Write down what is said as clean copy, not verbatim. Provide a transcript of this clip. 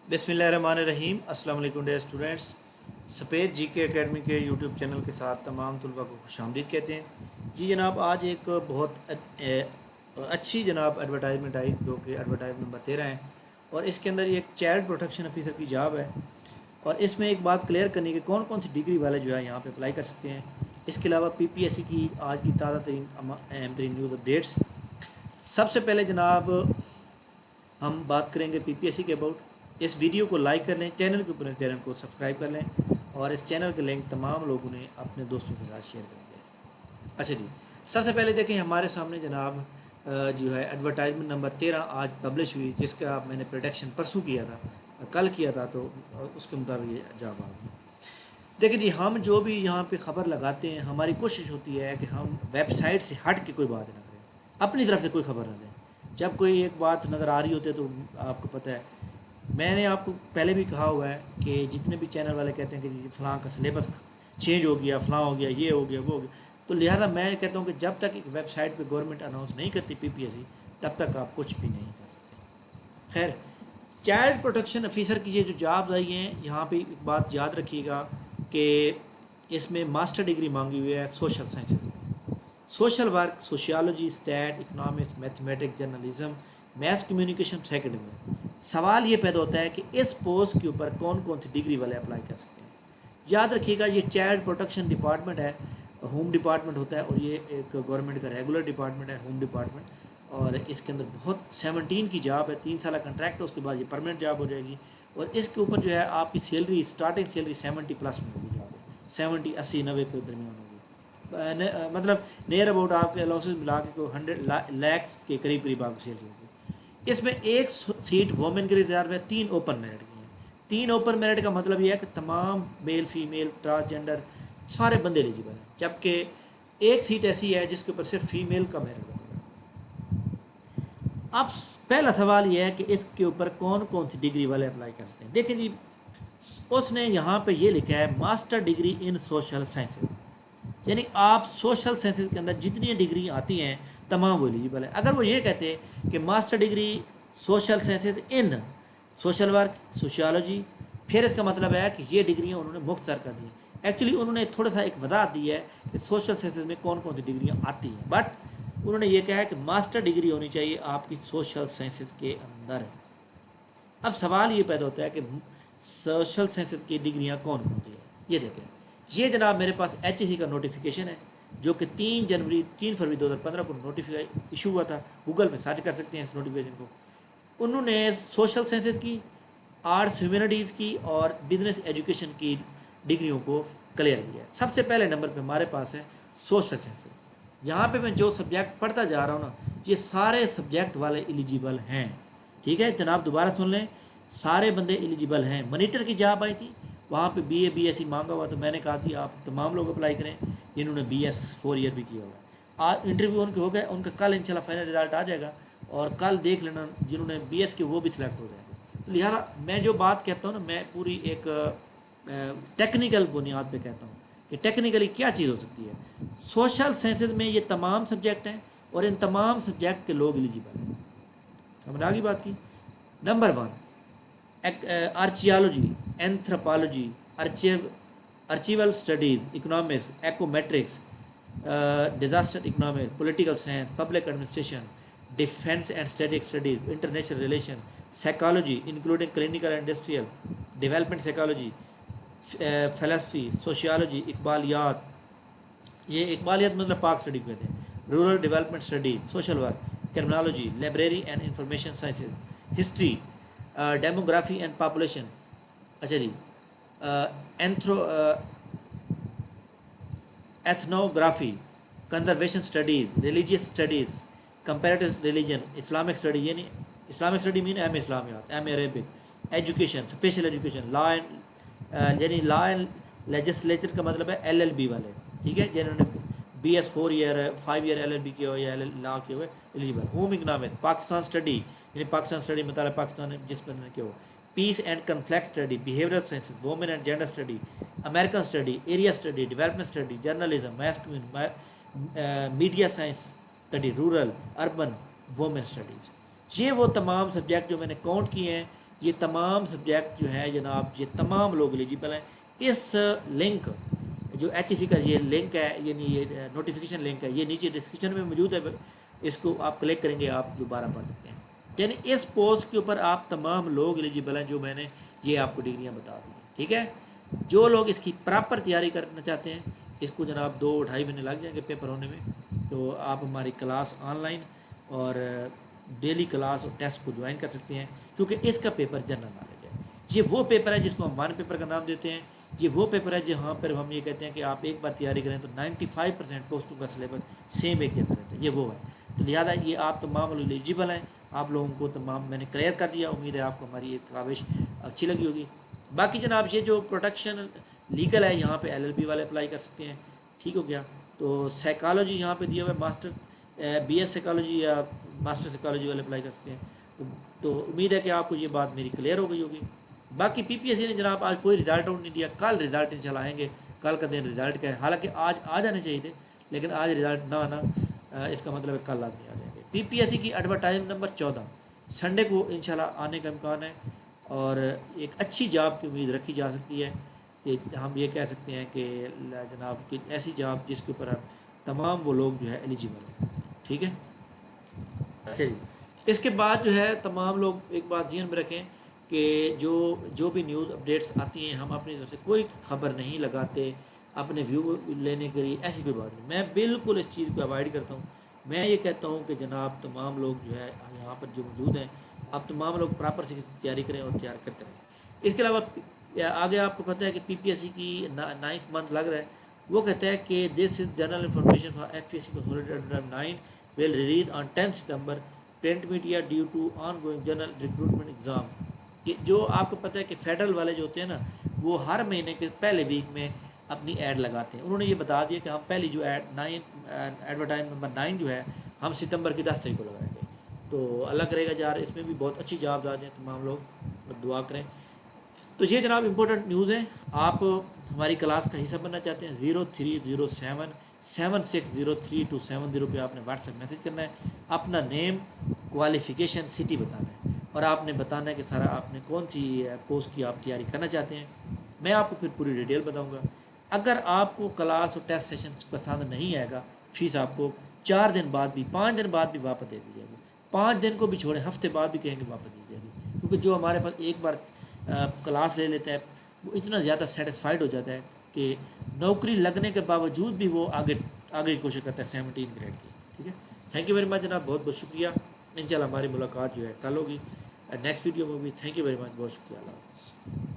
बिस्मिल्लाहिर्रहमानिर्रहीम। अस्सलाम वालेकुम डियर स्टूडेंट्स। सफ़ेद जी के एकेडमी के यूट्यूब चैनल के साथ तमाम तलबा को खुशामदीद कहते हैं। जी जनाब, आज एक बहुत अच्छी जनाब एडवर्टाइजमेंट आई जो कि एडवर्टाइजमेंट नंबर 13 है, और इसके अंदर ये एक चाइल्ड प्रोटेक्शन ऑफिसर की जॉब है। और इसमें एक बात क्लियर करनी कि कौन कौन सी डिग्री वाले जो है यहाँ पे अप्लाई कर सकते हैं। इसके अलावा PPSC की आज की ताज़ा तरीन अहम तरीन न्यूज़ अपडेट्स। सबसे पहले जनाब हम बात करेंगे PPSC के अबाउट। इस वीडियो को लाइक कर लें, चैनल के ऊपर चैनल को सब्सक्राइब कर लें, और इस चैनल के लिंक तमाम लोगों ने अपने दोस्तों के साथ शेयर कर दें। अच्छा जी, सबसे पहले देखें हमारे सामने जनाब जो है एडवर्टाइजमेंट नंबर 13 आज पब्लिश हुई, जिसका मैंने प्रोडक्शन परसों किया था, कल किया था, तो उसके मुताबिक ये जॉब आ गई। देखिए जी, हम जो भी यहाँ पे ख़बर लगाते हैं, हमारी कोशिश होती है कि हम वेबसाइट से हट के कोई बात ना करें, अपनी तरफ से कोई ख़बर ना दें। जब कोई एक बात नज़र आ रही होती है तो आपको पता है, मैंने आपको पहले भी कहा हुआ है कि जितने भी चैनल वाले कहते हैं कि जी फ़लाँ का सिलेबस चेंज हो गया, फ़लाँ हो गया, ये हो गया, वो हो गया, तो लिहाजा मैं कहता हूँ कि जब तक एक वेबसाइट पे गवर्नमेंट अनाउंस नहीं करती PPSC, तब तक आप कुछ भी नहीं कर सकते। खैर, चाइल्ड प्रोटेक्शन ऑफिसर की ये जो जॉब आई हैं, यहाँ पे एक बात याद रखिएगा कि इसमें मास्टर डिग्री मांगी हुई है सोशल साइंसेज में, social work, sociology, stat, economics, mathematics, journalism, maths communication, secondary में। सवाल ये पैदा होता है कि इस पोस्ट के ऊपर कौन कौन सी डिग्री वाले अप्लाई कर सकते हैं। याद रखिएगा, ये चाइल्ड प्रोटेक्शन डिपार्टमेंट है, होम डिपार्टमेंट होता है, और ये एक गवर्नमेंट का रेगुलर डिपार्टमेंट है, होम डिपार्टमेंट। और इसके अंदर बहुत 17 की जॉब है, 3 साल का कंट्रैक्ट है, उसके बाद ये परमानेंट जॉब हो जाएगी। और इसके ऊपर जो है आपकी सैलरी, स्टार्टिंग सैलरी 70+ में होगी, जॉब है 70, 80, 90 के दरमियान होगी। मतलब नियर अबाउट आपके अलाउंसेस मिला के 100 लाख के करीब करीब आपकी सैलरी होगी। इसमें एक सीट वोमेन के लिए रिजर्व है, 3 ओपन मेरिट की हैं। 3 ओपन मेरिट का मतलब यह है कि तमाम मेल, फीमेल, ट्रांसजेंडर सारे बंदे एलिजिबल हैं, जबकि एक सीट ऐसी है जिसके ऊपर सिर्फ फीमेल का मेरिट है। अब पहला सवाल यह है कि इसके ऊपर कौन कौन सी डिग्री वाले अप्लाई कर सकते हैं। देखिए जी, उसने यहाँ पे ये लिखा है master degree in social sciences, यानी आप सोशल साइंसेज के अंदर जितनी डिग्री आती हैं तमाम वो एलिजिबल है। अगर वो ये कहते हैं कि मास्टर डिग्री सोशल साइंसेज इन सोशल वर्क, सोशियोलॉजी, फिर इसका मतलब है कि ये डिग्रियाँ उन्होंने मुख्तर कर दी। एक्चुअली उन्होंने थोड़ा सा एक वजाहत दी है कि सोशल साइंसेज में कौन कौन सी डिग्रियाँ आती हैं, बट उन्होंने ये कहा है कि मास्टर डिग्री होनी चाहिए आपकी सोशल साइंसेज के अंदर। अब सवाल ये पैदा होता है कि सोशल साइंसेज की डिग्रियाँ कौन कौन सी हैं। ये देखें, ये जनाब मेरे पास HSC का नोटिफिकेशन है, जो कि 3 फरवरी 2015 को नोटिफिकेशन इशू हुआ था। गूगल पे सर्च कर सकते हैं इस नोटिफिकेशन को। उन्होंने सोशल साइंसेज की, आर्ट्स ह्यूमैनिटीज़ की और बिजनेस एजुकेशन की डिग्रियों को क्लियर किया है। सबसे पहले नंबर पे हमारे पास है सोशल साइंसेज। यहाँ पे मैं जो सब्जेक्ट पढ़ता जा रहा हूँ ना, ये सारे सब्जेक्ट वाले एलिजिबल हैं। ठीक है जनाब, दोबारा सुन लें, सारे बंदे एलिजिबल हैं। मॉनिटर की जॉब आई थी, वहाँ पे BA BSc मांगा हुआ, तो मैंने कहा थी आप तमाम लोग अप्लाई करें। इन्होंने BS 4 ईयर भी किया हुआ है। आज इंटरव्यू उनके हो गए, उनका कल इंशाल्लाह फाइनल रिजल्ट आ जाएगा, और कल देख लेना जिन्होंने BS के वो भी सिलेक्ट हो जाएंगे। तो लिहाजा मैं जो बात कहता हूँ ना, मैं पूरी एक टेक्निकल बुनियाद पे कहता हूँ कि टेक्निकली क्या चीज़ हो सकती है। सोशल साइंसेज में ये तमाम सब्जेक्ट हैं, और इन तमाम सब्जेक्ट के लोग एलिजिबल हैं। समझ आ गई बात की। Number 1 archaeology, anthropology, archival studies, economics, econometrics, disaster economics, political science, public administration, defence and static studies, international relation, psychology including clinical and industrial development psychology, philosophy, sociology, इकबालियात, ये इकबालियात मतलब पाक स्टडी कहते हैं, rural development study, social work, criminology, library and information sciences, history, demography and population, अच्छा जी, anthro ethnography, conservation studies, religious studies, comparative religion, Islamic study, यानी Islamic study mean इस्लामियात, Arabic, education, special education, law and यानी law and legislature का मतलब है LLB वाले, ठीक है, जिन्होंने BS 4 ईयर 5 ईयर LLB किया हो या लॉ किया हुआ eligible. Home economics, Pakistan study, यानी पाकिस्तान स्टडी मतलब पाकिस्तान जिस पर किया हो, peace and conflict study, behavioural sciences, women and gender study, American study, area study, development study, journalism, math community, media science study, rural, urban, women studies. ये वो तमाम subject जो मैंने काउंट किए हैं, یہ تمام سبجیکٹ جو ہے جناب، یہ تمام لوگ ایلیجیبل ہیں۔ اس لنک جو ایچ ای سی کا یہ لنک ہے، یعنی یہ نوٹیفیکیشن لنک ہے، یہ نیچے ڈسکرپشن میں موجود ہے، اس کو آپ کلک کریں گے، آپ دوبارہ پڑھ سکتے ہیں۔ یعنی اس پوسٹ کے اوپر آپ تمام لوگ ایلیجیبل ہیں جو میں نے یہ آپ کو ڈگریاں بتا دی ہیں، ٹھیک ہے۔ جو لوگ اس کی پراپر تیاری کرنا چاہتے ہیں، اس کو جناب 2-2.5 مہینے لگ جائیں گے پیپر ہونے میں، تو آپ ہماری کلاس آن لائن اور ڈیلی کلاس اور ٹیسٹ کو جوائن کر سکتے ہیں، کیونکہ اس کا پیپر جنرل نالج ہے۔ یہ وہ پیپر ہے جس کو ہم 1 پیپر کا نام دیتے ہیں، یہ وہ پیپر ہے جہاں پر ہم یہ کہتے ہیں کہ آپ ایک بار تیاری کریں تو 95% پوسٹوں کا سلیبس سیم ایک جیسا رہتا ہے، یہ وہ ہے۔ تو لہٰذا یہ آپ تمام ایلیجیبل ہیں، آپ لوگوں کو تمام میں نے کلیئر کر دیا، امید ہے آپ کو ہماری ایک کاوش اچھی لگی ہوگی۔ باقی جناب یہ جو پروٹیکشن لیگل ہے، یہاں پہ LLB والے اپلائی کر سکتے ہیں، ٹھیک ہو گیا۔ تو سائیکالوجی یہاں پہ دیا ہوا ہے، ماسٹر BS سائیکالوجی یا ماسٹر سائیکالوجی والے اپلائی کر سکتے ہیں۔ تو امید ہے کہ آپ کو یہ بات میری کلیئر ہو گئی ہوگی۔ باقی PPSC نے جناب آج کوئی رزلٹ آؤٹ نہیں دیا، کل رزلٹ انشاءاللہ آئیں گے، کل کا دن رزلٹ کا ہے، حالانکہ آج آ جانے چاہیے تھے، لیکن آج رزلٹ نہ آنا اس کا مطلب ہے کل آدمی آ جائیں گے۔ PPSC کی ایڈورٹائزمنٹ نمبر 14 سنڈے کو انشاءاللہ آنے کا امکان ہے، اور ایک اچھی جاب کی امید رکھی جا سکتی ہے، کہ ہم یہ کہہ سکتے ہیں کہ جناب کہ ایسی جاب جس کے اوپر تمام وہ لوگ جو ہے ایلیجیبل ہیں، ٹھیک ہے۔ اچھا جی، اس کے بعد جو ہے تمام لوگ ایک بات ذہن میں رکھیں کہ جو بھی نیوز اپڈیٹس آتی ہیں، ہم اپنی طرف سے کوئی خبر نہیں لگاتے اپنے ویو لینے کے لیے، ایسی کوئی بات نہیں، میں بالکل اس چیز کو اوائڈ کرتا ہوں۔ میں یہ کہتا ہوں کہ جناب تمام لوگ جو ہے یہاں پر جو موجود ہیں، آپ تمام لوگ پراپر سے تیاری کریں اور تیار کرتے رہیں۔ اس کے علاوہ آگے آپ کو پتہ ہے کہ PPSC کی 9th منتھ لگ رہا ہے، وہ کہتا ہے کہ this is general information for FPSC Consolidated 9 will release on 10 September print media due to ongoing general recruitment exam. کہ جو آپ کو پتہ ہے کہ فیڈرل والے جو ہوتے ہیں نا، وہ ہر مہینے کے پہلے ویک میں اپنی ایڈ لگاتے ہیں۔ انہوں نے یہ بتا دیا کہ ہم پہلی جو ایڈورٹائزمنٹ نمبر 9 جو ہے، ہم ستمبر کی 10 تاریخ کو لگائیں گے۔ تو اللہ کرے گا یار اس میں بھی بہت اچھی جابز آ جائیں، تمام لوگ دعا کریں۔ تو یہ جناب امپورٹنٹ نیوز ہے۔ آپ ہماری کلاس کا حصہ بننا چاہتے ہیں، 0307 7603-270 پہ آپ نے واٹس ایپ میسیج کرنا ہے، اپنا نیم، کوالیفیکیشن، سٹی بتانا ہے، اور آپ نے بتانا ہے کہ سارا آپ نے کون سی پوسٹ کی آپ تیاری کرنا چاہتے ہیں۔ میں آپ کو پھر پوری ڈیٹیل بتاؤں گا۔ اگر آپ کو کلاس اور ٹیسٹ سیشن پسند نہیں آئے گا، فیس آپ کو 4 دن بعد بھی 5 دن بعد بھی واپس دے دی جائے گی۔ 5 دن کو بھی چھوڑیں، ہفتے بعد بھی کہیں گے واپس دی جائے گی، کیونکہ جو ہمارے پاس ایک بار کلاس لے لیتا ہے وہ اتنا زیادہ سیٹسفائیڈ ہو جاتا ہے کہ نوکری لگنے کے باوجود بھی وہ آگے کی کوشش کرتا ہے 17 گریڈ کی، ٹھیک ہے۔ تھینک یو ویری مچ جناب، بہت بہت شکریہ۔ انشاءاللہ ہماری ملاقات جو ہے کل ہوگی نیکسٹ ویڈیو میں بھی۔ تھینک یو ویری مچ، بہت شکریہ، اللہ حافظ۔